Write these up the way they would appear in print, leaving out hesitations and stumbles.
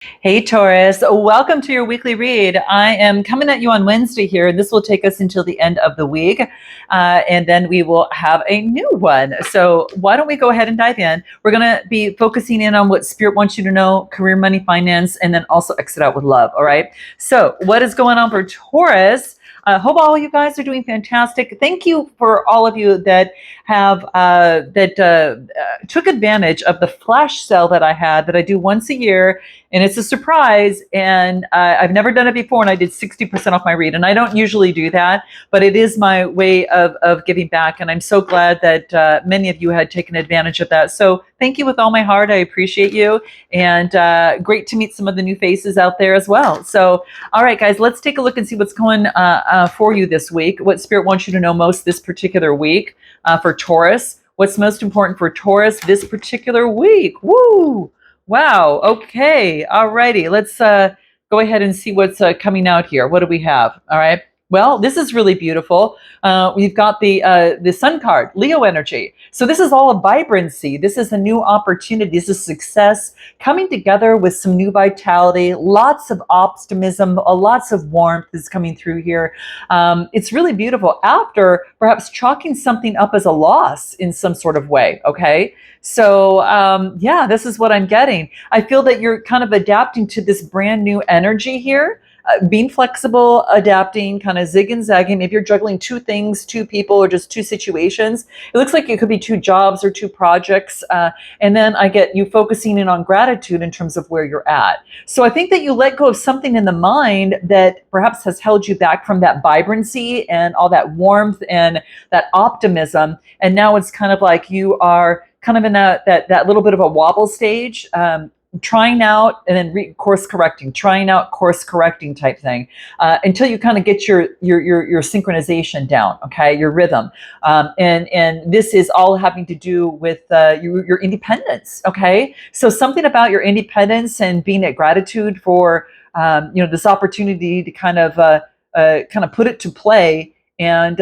Hey Taurus, welcome to your weekly read. I am coming at you on Wednesday here, and this will take us until the end of the week, and then we will have a new one. So why don't we go ahead and dive in? We're going to be focusing in on what Spirit wants you to know, career, money, finance, and then also exit out with love, all right? So what is going on for Taurus? I hope all you guys are doing fantastic. Thank you for all of you that have took advantage of the flash sale that I had that I do once a year, and it's a surprise. And I've never done it before, and I did 60% off my read. And I don't usually do that, but it is my way of giving back. And I'm so glad that many of you had taken advantage of that. So thank you with all my heart. I appreciate you. And great to meet some of the new faces out there as well. So, all right, guys, let's take a look and see what's going for you this week. What Spirit wants you to know most this particular week for Taurus. What's most important for Taurus this particular week? Woo! Wow. Okay. All righty. Let's go ahead and see what's coming out here. What do we have? All right. Well, this is really beautiful. We've got the Sun card, Leo energy. So this is all a vibrancy. This is a new opportunity. This is success coming together with some new vitality. Lots of optimism. Lots of warmth is coming through here. It's really beautiful after perhaps chalking something up as a loss in some sort of way. Okay. So yeah, this is what I'm getting. I feel that you're kind of adapting to this brand new energy here. Being flexible, adapting, kind of zig and zagging. If you're juggling two things, two people, or just two situations, it looks like it could be two jobs or two projects. And then I get you focusing in on gratitude in terms of where you're at. So I think that you let go of something in the mind that perhaps has held you back from that vibrancy and all that warmth and that optimism. And now it's kind of like you are kind of in that little bit of a wobble stage. Trying out and then course correcting, trying out, course correcting type thing, until you kind of get your synchronization down, okay, your rhythm, and this is all having to do with your independence, okay. So something about your independence and being at gratitude for this opportunity to kind of put it to play and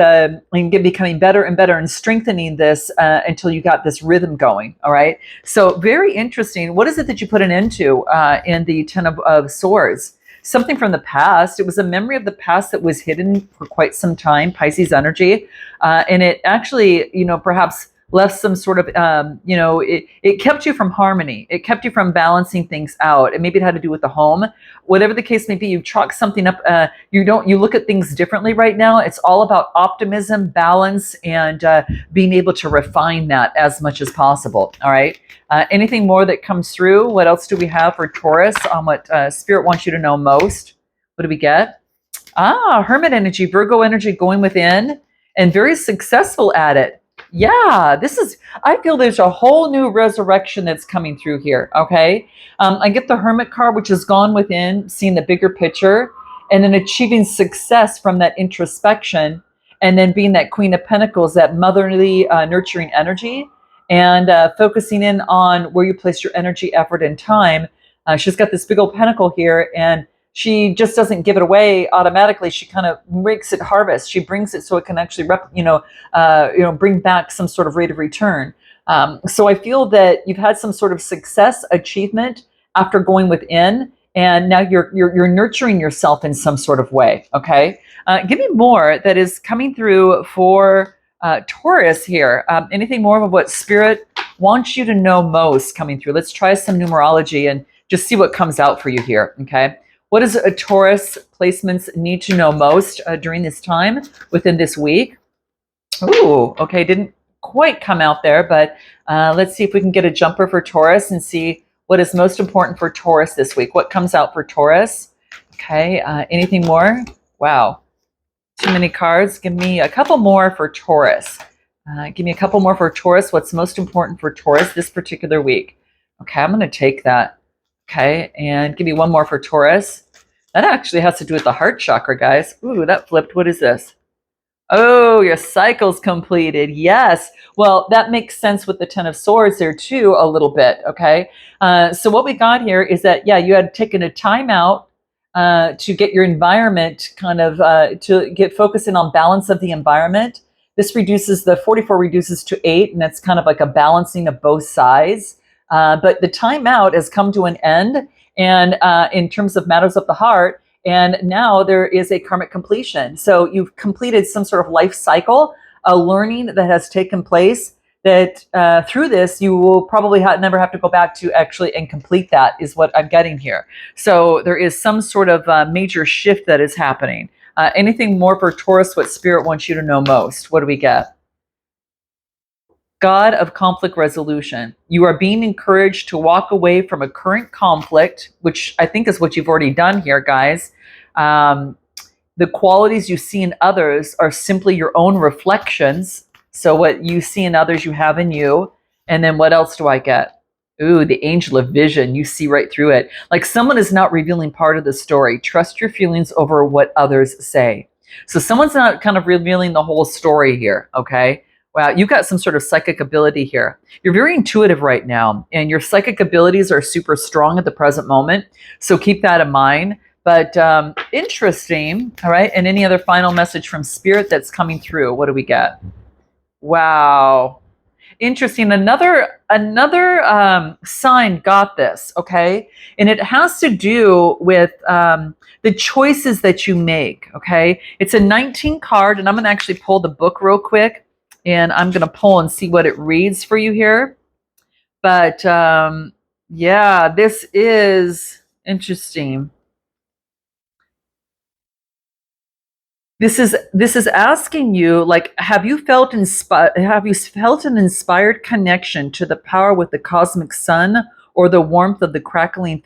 becoming better and better and strengthening this until you got this rhythm going. All right. So very interesting. What is it that you put an end to in the Ten of Swords? Something from the past. It was a memory of the past that was hidden for quite some time, Pisces energy. And it actually, perhaps left some sort of, it kept you from harmony. It kept you from balancing things out. And maybe it had to do with the home. Whatever the case may be, you chalk something up. You look at things differently right now. It's all about optimism, balance, and being able to refine that as much as possible. All right. Anything more that comes through? What else do we have for Taurus on what Spirit wants you to know most? What do we get? Hermit energy, Virgo energy going within, and very successful at it. Yeah, I feel there's a whole new resurrection that's coming through here, okay? I get the Hermit card, which has gone within, seeing the bigger picture, and then achieving success from that introspection, and then being that Queen of Pentacles, that motherly, nurturing energy, and focusing in on where you place your energy, effort, and time. She's got this big old pentacle here, and she just doesn't give it away automatically. She kind of makes it harvest. She brings it so it can actually, bring back some sort of rate of return. So I feel that you've had some sort of success, achievement after going within, and now you're nurturing yourself in some sort of way. Okay, give me more that is coming through for Taurus here. Anything more of what Spirit wants you to know most coming through? Let's try some numerology and just see what comes out for you here. Okay. What does a Taurus placements need to know most during this time within this week? Ooh, okay, didn't quite come out there, but let's see if we can get a jumper for Taurus and see what is most important for Taurus this week. What comes out for Taurus? Okay, anything more? Wow, too many cards. Give me a couple more for Taurus. Give me a couple more for Taurus. What's most important for Taurus this particular week? Okay, I'm going to take that. Okay, and give me one more for Taurus. That actually has to do with the heart chakra, guys. Ooh, that flipped. What is this? Oh, your cycle's completed. Yes. Well, that makes sense with the Ten of Swords there too, a little bit. Okay. So what we got here is that, yeah, you had taken a time out to get your environment kind of, to get focusing on balance of the environment. This reduces, the 44 reduces to 8, and that's kind of like a balancing of both sides. But the timeout has come to an end, and in terms of matters of the heart. And now there is a karmic completion. So you've completed some sort of life cycle, a learning that has taken place that through this, you will probably never have to go back to actually and complete that, is what I'm getting here. So there is some sort of major shift that is happening. Anything more for Taurus, what Spirit wants you to know most? What do we get? God of conflict resolution. You are being encouraged to walk away from a current conflict, which I think is what you've already done here, guys. The qualities you see in others are simply your own reflections. So what you see in others, you have in you. And then what else do I get? Ooh, the angel of vision. You see right through it. Like someone is not revealing part of the story. Trust your feelings over what others say. So someone's not kind of revealing the whole story here, okay? Wow, you've got some sort of psychic ability here. You're very intuitive right now, and your psychic abilities are super strong at the present moment. So keep that in mind. But interesting, all right? And any other final message from Spirit that's coming through? What do we get? Wow. Interesting. Another sign got this, okay? And it has to do with the choices that you make, okay? It's a 19 card, and I'm going to actually pull the book real quick, and I'm going to pull and see what it reads for you here. But yeah, this is interesting. This is asking you, like, have you felt an inspired connection to the power with the cosmic sun, or the warmth of the crackling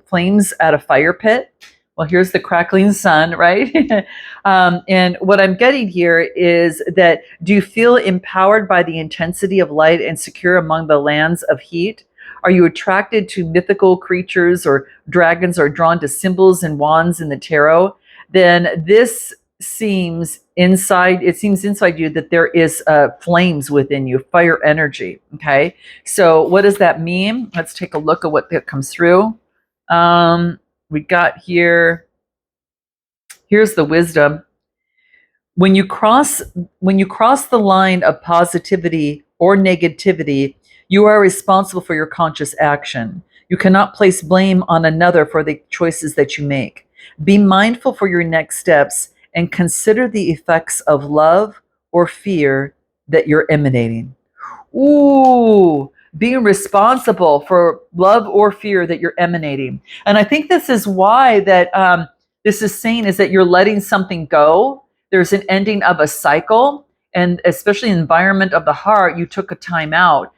flames at a fire pit? Well, here's the crackling sun, right? And what I'm getting here is that, do you feel empowered by the intensity of light and secure among the lands of heat? Are you attracted to mythical creatures or dragons, or drawn to symbols and wands in the tarot? Then this seems inside you that there is flames within you, fire energy. Okay, so what does that mean? Let's take a look at what that comes through. We got here's the wisdom. When you cross the line of positivity or negativity, you are responsible for your conscious action. You cannot place blame on another for the choices that you make. Be mindful for your next steps and consider the effects of love or fear that you're emanating. Ooh, being responsible for love or fear that you're emanating. And I think this is why that this is saying is that you're letting something go. There's an ending of a cycle, and especially in the environment of the heart, you took a time out.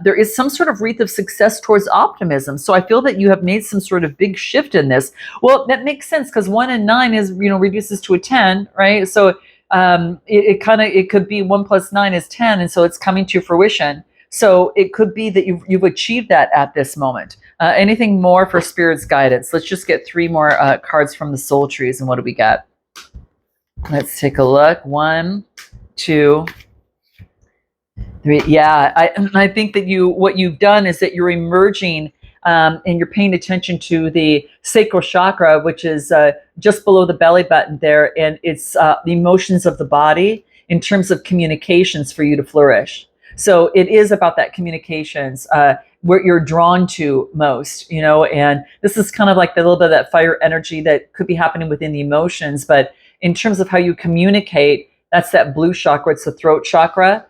There is some sort of wreath of success towards optimism. So I feel that you have made some sort of big shift in this. Well, that makes sense, because 1 and 9 is, reduces to a 10, right? So it could be 1 plus 9 is 10, and so it's coming to fruition. So it could be that you've achieved that at this moment. Anything more for Spirit's guidance? Let's just get 3 more cards from the soul trees, and what do we got? Let's take a look. 1, 2, 3. Yeah, I think that what you've done is that you're emerging, and you're paying attention to the sacral chakra, which is just below the belly button there, and it's the emotions of the body in terms of communications for you to flourish. So it is about that communications, where you're drawn to most, and this is kind of like the little bit of that fire energy that could be happening within the emotions. But in terms of how you communicate, that's that blue chakra, it's the throat chakra.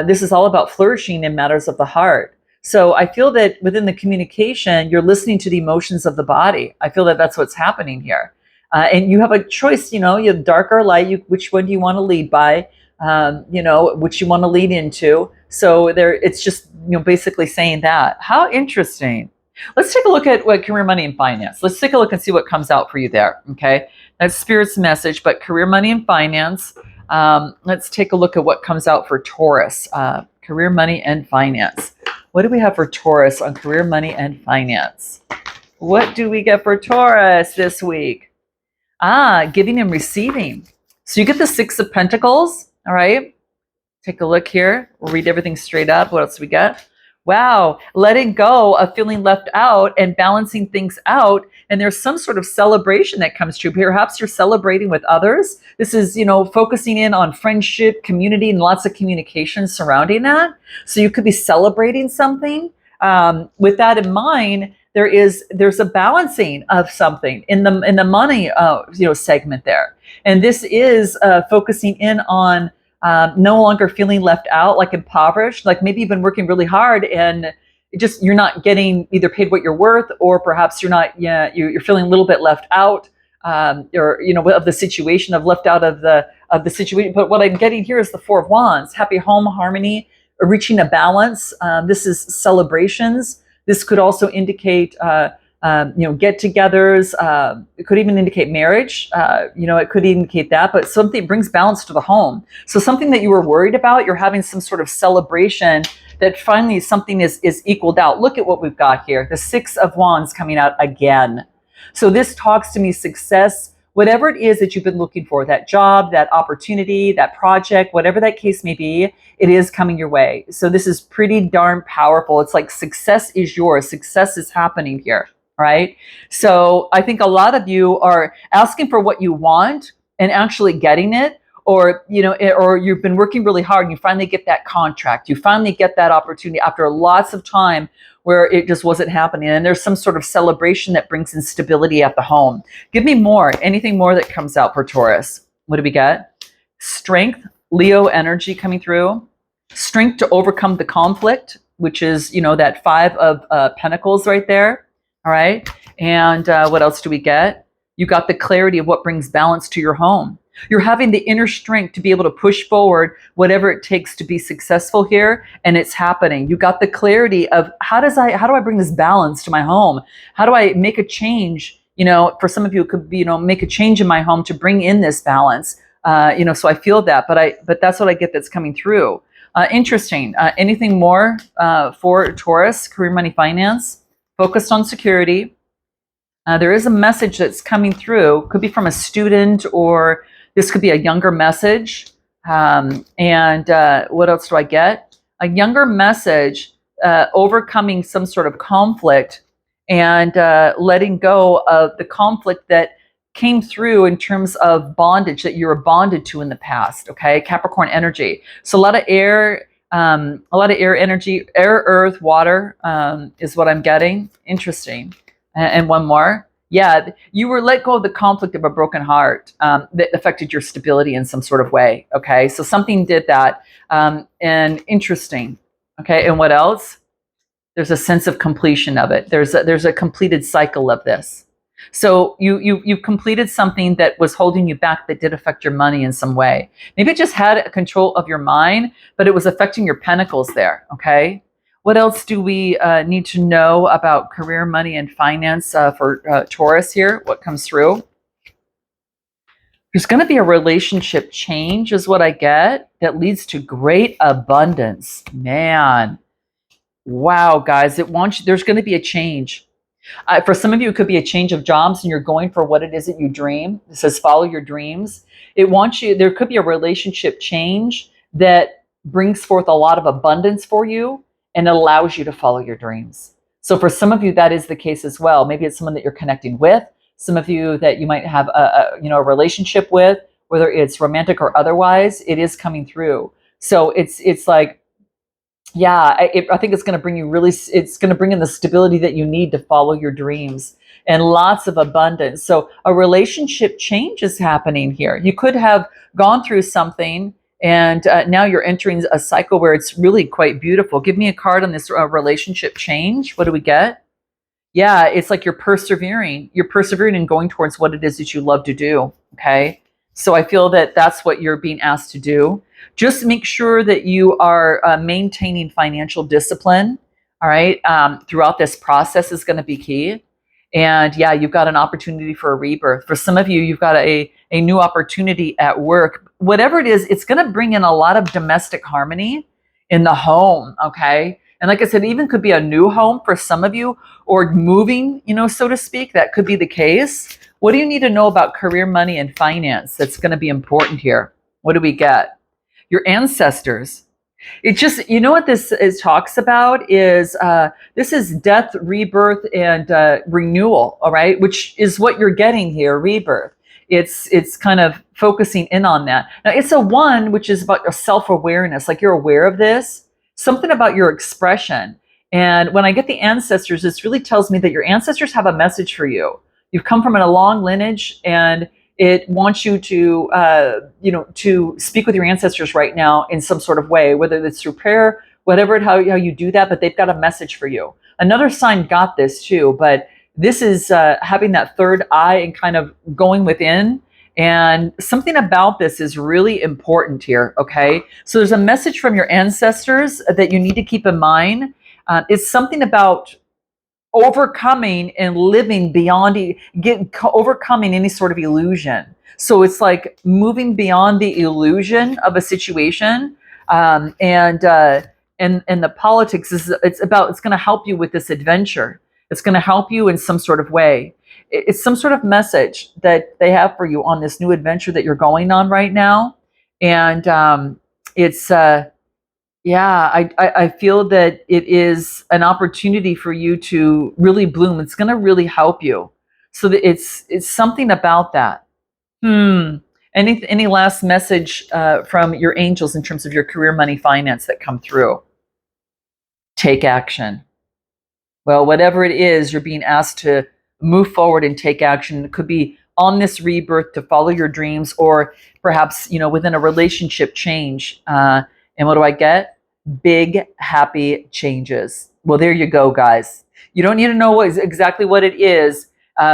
This is all about flourishing in matters of the heart. So I feel that within the communication, you're listening to the emotions of the body. I feel that that's what's happening here. And you have a choice, you have dark or light, which one do you want to lead by, which you want to lead into. So it's just, basically saying that. How interesting. Let's take a look at what career, money, and finance. Let's take a look and see what comes out for you there. Okay. That's Spirit's message, but career, money, and finance. Let's take a look at what comes out for Taurus. Career, money, and finance. What do we have for Taurus on career, money, and finance? What do we get for Taurus this week? Giving and receiving. So you get the 6 of Pentacles. All right. Take a look here. We'll read everything straight up. What else do we got? Wow. Letting go of feeling left out and balancing things out. And there's some sort of celebration that comes true. Perhaps you're celebrating with others. This is, focusing in on friendship, community, and lots of communication surrounding that. So you could be celebrating something. With that in mind, there's a balancing of something in the money segment there, and this is focusing in on no longer feeling left out, like impoverished, like maybe you've been working really hard and you're not getting either paid what you're worth, or perhaps you're not, you're feeling a little bit left out, or of the situation, of left out of the situation. But what I'm getting here is the Four of Wands, happy home, harmony, reaching a balance. This is celebrations. This could also indicate get-togethers. It could even indicate marriage. It could indicate that, but something brings balance to the home. So something that you were worried about, you're having some sort of celebration that finally something is equaled out. Look at what we've got here. The Six of Wands coming out again. So this talks to me success, whatever it is that you've been looking for, that job, that opportunity, that project, whatever that case may be, it is coming your way. So this is pretty darn powerful. It's like success is yours. Success is happening here, right? So I think a lot of you are asking for what you want and actually getting it, or you've been working really hard and you finally get that contract. You finally get that opportunity after lots of time where it just wasn't happening. And there's some sort of celebration that brings in stability at the home. Give me more, anything more that comes out for Taurus. What do we get? Strength, Leo energy coming through. Strength to overcome the conflict, which is, that Five of Pentacles right there. All right. And what else do we get? You got the clarity of what brings balance to your home. You're having the inner strength to be able to push forward whatever it takes to be successful here, and it's happening. You got the clarity of how do I bring this balance to my home? How do I make a change? For some of you, it could be, make a change in my home to bring in this balance. So I feel that, but that's what I get that's coming through. Interesting. Anything more for Taurus, career, money, finance? Focused on security. There is a message that's coming through. Could be from a student, or this could be a younger message. And what else do I get? A younger message, overcoming some sort of conflict and letting go of the conflict that came through in terms of bondage that you were bonded to in the past. Okay, Capricorn energy. So a lot of air energy, air, earth, water is what I'm getting. Interesting. And one more. Yeah, you were let go of the conflict of a broken heart that affected your stability in some sort of way. Okay, so something did that. And interesting. Okay, and what else? There's a sense of completion of it. There's a completed cycle of this. So you completed something that was holding you back, that did affect your money in some way. Maybe it just had a control of your mind, but it was affecting your pentacles there. Okay. What else do we need to know about career, money, and finance for Taurus here? What comes through? There's going to be a relationship change is what I get, that leads to great abundance. Man, wow, guys, there's going to be a change. For some of you, it could be a change of jobs and you're going for what it is that you dream. It says follow your dreams. There could be a relationship change that brings forth a lot of abundance for you, and it allows you to follow your dreams. So for some of you, that is the case as well. Maybe it's someone that you're connecting with, some of you that you might have a relationship with, whether it's romantic or otherwise, it is coming through. So it's like, yeah, I think it's going to bring you it's going to bring in the stability that you need to follow your dreams, and lots of abundance. So a relationship change is happening here. You could have gone through something, and now you're entering a cycle where it's really quite beautiful. Give me a card on this relationship change. What do we get? Yeah, it's like you're persevering. You're persevering and going towards what it is that you love to do. Okay. So I feel that that's what you're being asked to do. Just make sure that you are maintaining financial discipline. All right. Throughout this process is going to be key. And yeah, you've got an opportunity for a rebirth. For some of you, you've got a new opportunity at work. Whatever it is, it's going to bring in a lot of domestic harmony in the home. Okay. And like I said, it even could be a new home for some of you, or moving, so to speak. That could be the case. What do you need to know about career, money, and finance that's going to be important here? What do we get? Your ancestors. It just, what this talks about is this is death, rebirth, and renewal. All right, which is what you're getting here, rebirth. It's kind of focusing in on that. Now it's a one, which is about your self-awareness, like you're aware of this, something about your expression. And when I get the ancestors, this really tells me that your ancestors have a message for you. You've come from a long lineage, and it wants you to, to speak with your ancestors right now in some sort of way, whether it's through prayer, whatever, how you do that, but they've got a message for you. Another sign got this too, but this is having that third eye and kind of going within. And something about this is really important here, okay? So there's a message from your ancestors that you need to keep in mind. It's something about overcoming and living beyond, overcoming any sort of illusion. So it's like moving beyond the illusion of a situation, and the politics is it's going to help you with this adventure. It's going to help you in some sort of way. It's some sort of message that they have for you on this new adventure that you're going on right now, and it's. Yeah, I feel that it is an opportunity for you to really bloom. It's going to really help you. So that it's something about that. Any last message from your angels in terms of your career, money, finance that come through? Take action. Well, whatever it is, you're being asked to move forward and take action. It could be on this rebirth to follow your dreams, or perhaps within a relationship change. And what do I get? Big, happy changes. Well, there you go, guys. You don't need to know exactly what it is,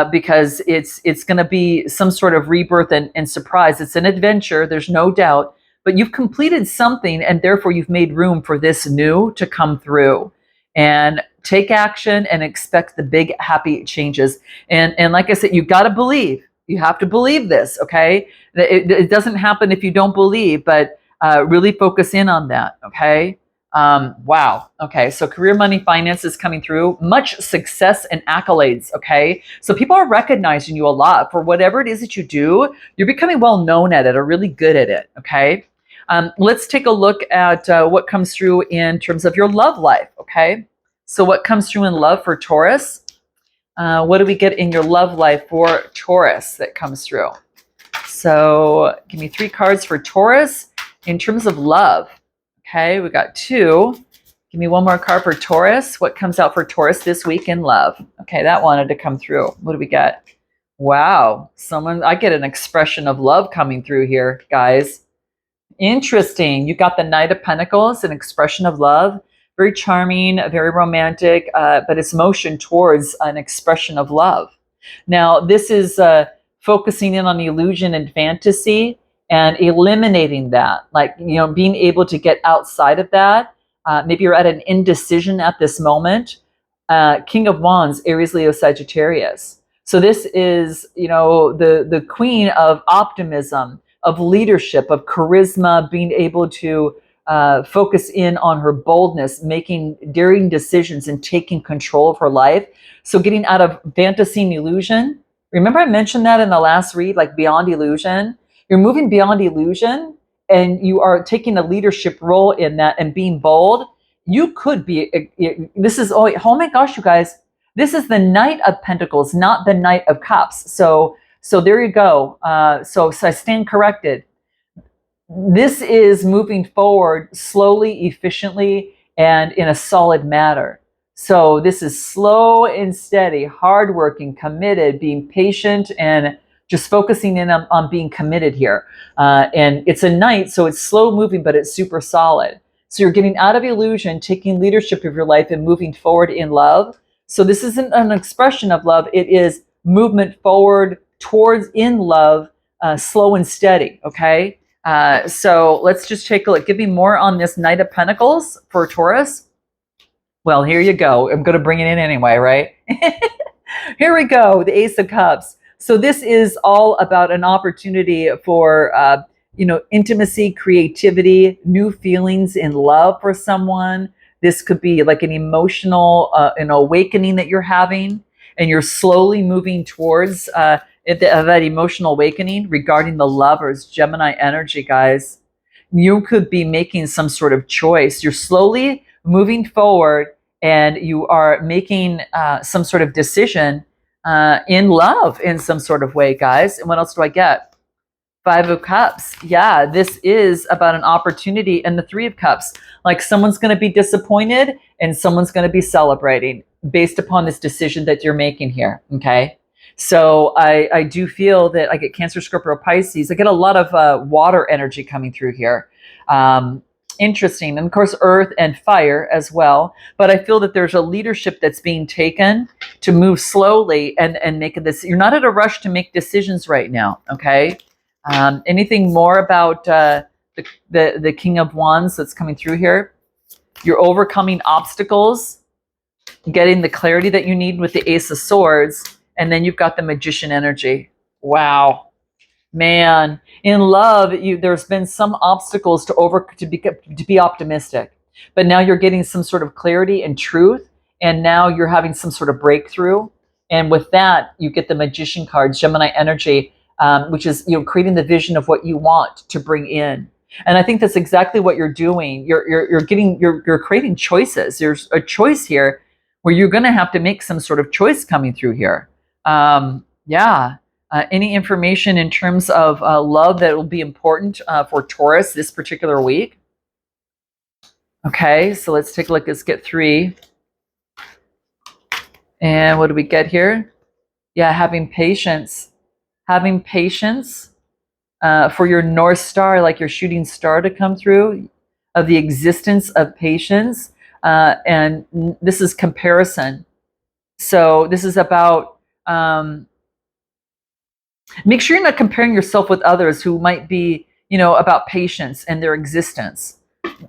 because it's going to be some sort of rebirth and surprise. It's an adventure, there's no doubt, but you've completed something, and therefore you've made room for this new to come through. And take action and expect the big, happy changes. And like I said, you've got to believe. You have to believe this, okay? It doesn't happen if you don't believe, but really focus in on that, okay? Wow. Okay. So career, money, finance is coming through. Much success and accolades. Okay. So people are recognizing you a lot for whatever it is that you do. You're becoming well known at it, or really good at it. Okay. Let's take a look at what comes through in terms of your love life. Okay. So what comes through in love for Taurus? What do we get in your love life for Taurus that comes through? So give me 3 cards for Taurus in terms of love. Okay, we got 2. Give me 1 more card for Taurus. What comes out for Taurus this week in love? Okay, that wanted to come through. What do we got? Wow, I get an expression of love coming through here, guys. Interesting. You got the Knight of Pentacles, an expression of love. Very charming, very romantic, but it's motion towards an expression of love. Now, this is focusing in on illusion and fantasy, and eliminating that, like, being able to get outside of that. Maybe you're at an indecision at this moment. King of Wands, Aries, Leo, Sagittarius. So this is, the queen of optimism, of leadership, of charisma, being able to focus in on her boldness, making daring decisions and taking control of her life. So getting out of fantasy and illusion. Remember I mentioned that in the last read, like beyond illusion. You're moving beyond illusion, and you are taking a leadership role in that and being bold. You could be, this is, oh my gosh, you guys, this is the Knight of Pentacles, not the Knight of Cups. So there you go. So I stand corrected. This is moving forward slowly, efficiently, and in a solid manner. So this is slow and steady, hardworking, committed, being patient, and just focusing in on being committed here. And it's a Knight, so it's slow moving, but it's super solid. So you're getting out of illusion, taking leadership of your life, and moving forward in love. So this isn't an expression of love. It is movement forward towards in love, slow and steady, okay? So let's just take a look. Give me more on this Knight of Pentacles for Taurus. Well, here you go. I'm going to bring it in anyway, right? Here we go, the Ace of Cups. So this is all about an opportunity for, intimacy, creativity, new feelings in love for someone. This could be like an emotional, an awakening that you're having, and you're slowly moving towards that emotional awakening regarding the lovers, Gemini energy, guys. You could be making some sort of choice. You're slowly moving forward, and you are making some sort of decision in love in some sort of way, guys. And what else do I get? Five of Cups. Yeah, this is about an opportunity. And the Three of Cups. Like someone's going to be disappointed and someone's going to be celebrating based upon this decision that you're making here. Okay. So I do feel that I get Cancer, Scorpio, Pisces. I get a lot of water energy coming through here. Um, Interesting. And of course, earth and fire as well. But I feel that there's a leadership that's being taken to move slowly and make this. You're not at a rush to make decisions right now. Okay. Anything more about the King of Wands that's coming through here? You're overcoming obstacles, getting the clarity that you need with the Ace of Swords, and then you've got the Magician energy. Wow, man! In love, there's been some obstacles to be optimistic, but now you're getting some sort of clarity and truth, and now you're having some sort of breakthrough. And with that, you get the Magician cards, Gemini energy, which is creating the vision of what you want to bring in. And I think that's exactly what you're doing. You're creating choices. There's a choice here where you're going to have to make some sort of choice coming through here. Yeah. Any information in terms of love that will be important for Taurus this particular week? Okay, so let's take a look. Let's get 3. And what do we get here? Yeah, having patience. Having patience for your North Star, like your shooting star to come through, of the existence of patience. And this is comparison. So this is about, make sure you're not comparing yourself with others who might be, about patience and their existence,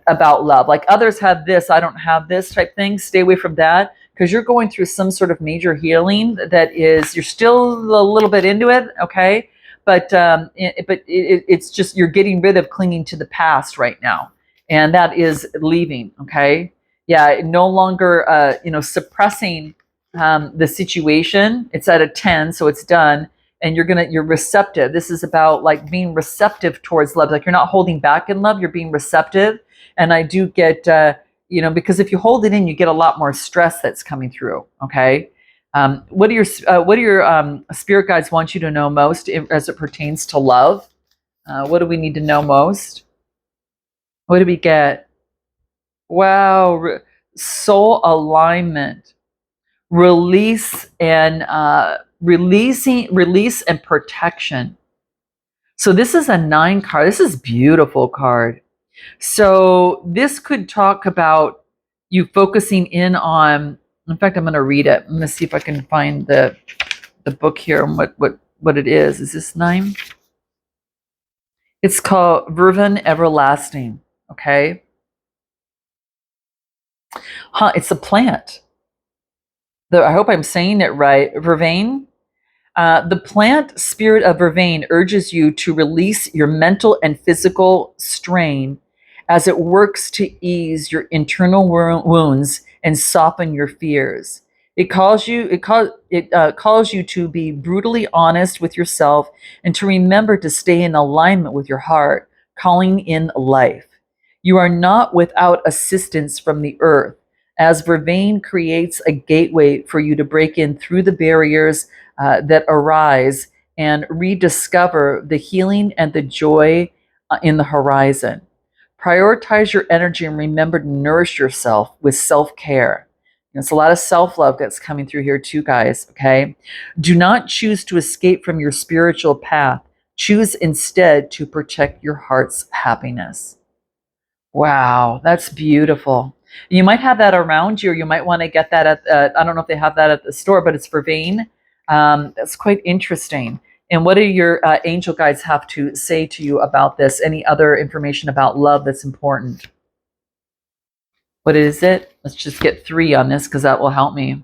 about love. Like others have this, I don't have this type thing. Stay away from that because you're going through some sort of major healing that is, you're still a little bit into it, okay? But it's just you're getting rid of clinging to the past right now, and that is leaving. Okay, yeah, no longer suppressing the situation. It's at a 10, so it's done, and you're receptive. This is about like being receptive towards love. Like you're not holding back in love. You're being receptive, and I do get because if you hold it in, you get a lot more stress that's coming through. Okay. What do your spirit guides want you to know most as it pertains to love? What do we need to know most? What do we get? Wow, soul alignment, release and release and protection. So this is a 9 card. This is a beautiful card. So this could talk about you focusing in on. In fact, I'm going to read it. I'm going to see if I can find the book here and what it is. Is this 9? It's called Vervain Everlasting. Okay. It's a plant. I hope I'm saying it right. Vervain. The plant spirit of Vervain urges you to release your mental and physical strain as it works to ease your internal wounds and soften your fears. It calls you to be brutally honest with yourself and to remember to stay in alignment with your heart, calling in life. You are not without assistance from the earth, as Vervain creates a gateway for you to break in through the barriers that arise and rediscover the healing and the joy in the horizon. Prioritize your energy and remember to nourish yourself with self-care. It's a lot of self-love that's coming through here too, guys, okay? Do not choose to escape from your spiritual path. Choose instead to protect your heart's happiness. Wow, that's beautiful. You might have that around you, or you might want to get that at, I don't know if they have that at the store, but it's Vervain. That's quite interesting. And what do your angel guides have to say to you about this? Any other information about love that's important? What is it? Let's just get 3 on this because that will help me.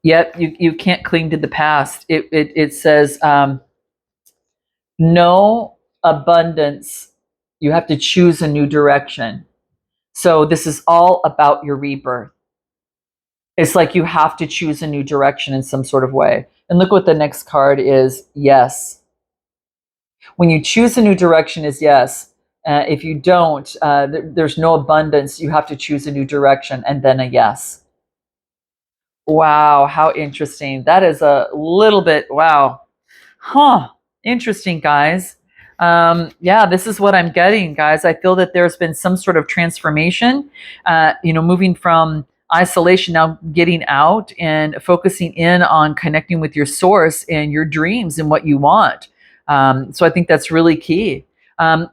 Yep, you can't cling to the past. It says no abundance. You have to choose a new direction. So this is all about your rebirth. It's like you have to choose a new direction in some sort of way. And look what the next card is. Yes. When you choose a new direction is yes. If you don't, there's no abundance. You have to choose a new direction and then a yes. Wow, how interesting. That is a little bit, wow. Huh. Interesting, guys. Yeah, this is what I'm getting, guys. I feel that there's been some sort of transformation, moving from isolation, now getting out and focusing in on connecting with your source and your dreams and what you want. So I think that's really key.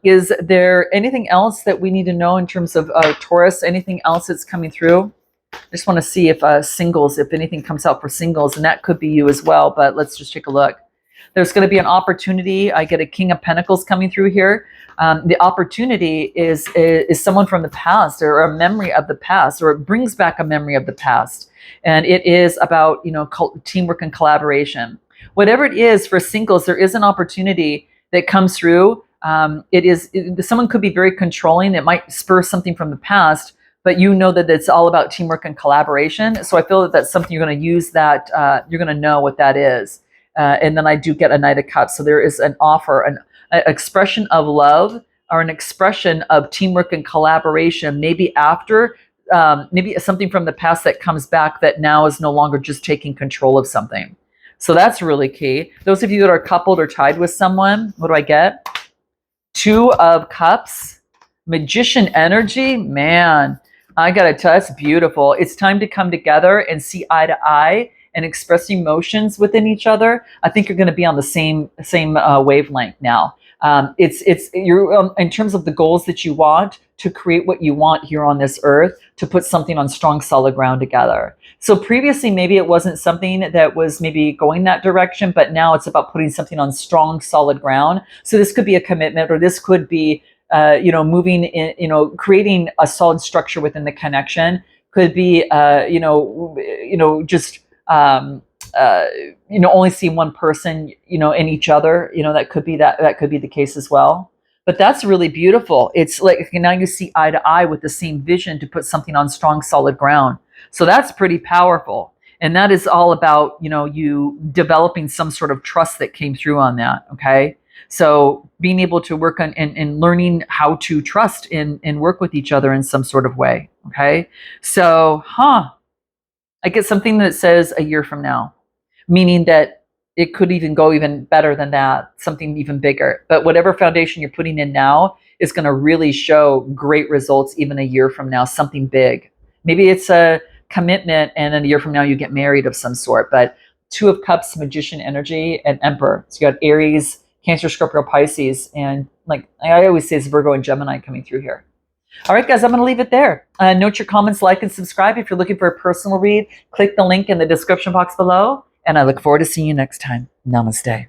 Is there anything else that we need to know in terms of Taurus? Anything else that's coming through? I just want to see if singles, if anything comes out for singles, and that could be you as well. But let's just take a look. There's going to be an opportunity. I get a King of Pentacles coming through here. The opportunity is someone from the past or a memory of the past, or it brings back a memory of the past. And it is about, teamwork and collaboration. Whatever it is for singles, there is an opportunity that comes through. Someone could be very controlling. It might spur something from the past, but you know that it's all about teamwork and collaboration. So I feel that that's something you're going to use, that you're going to know what that is. And then I do get a Knight of Cups. So there is an offer, an expression of love, or an expression of teamwork and collaboration, maybe after, maybe something from the past that comes back that now is no longer just taking control of something. So that's really key. Those of you that are coupled or tied with someone, what do I get? Two of Cups, Magician energy, man. I gotta tell you, that's beautiful. It's time to come together and see eye to eye and express emotions within each other. I think you're going to be on the same wavelength now. You're in terms of the goals that you want to create what you want here on this earth, to put something on strong, solid ground together. So previously, maybe it wasn't something that was maybe going that direction, but now it's about putting something on strong, solid ground. So this could be a commitment, or this could be moving in, creating a solid structure within the connection. Could be, just only see one person, in each other. That could be that could be the case as well. But that's really beautiful. It's like now you see eye to eye with the same vision to put something on strong, solid ground. So that's pretty powerful. And that is all about, you developing some sort of trust that came through on that. Okay. So being able to work on and learning how to trust and work with each other in some sort of way. Okay. So, I get something that says a year from now, meaning that it could even go even better than that, something even bigger. But whatever foundation you're putting in now is going to really show great results even a year from now, something big. Maybe it's a commitment, and then a year from now you get married of some sort. But Two of Cups, Magician energy, and Emperor. So you got Aries, Cancer, Scorpio, Pisces, and like I always say, it's Virgo and Gemini coming through here. All right, guys, I'm going to leave it there. Note your comments, like, and subscribe. If you're looking for a personal read, click the link in the description box below. And I look forward to seeing you next time. Namaste.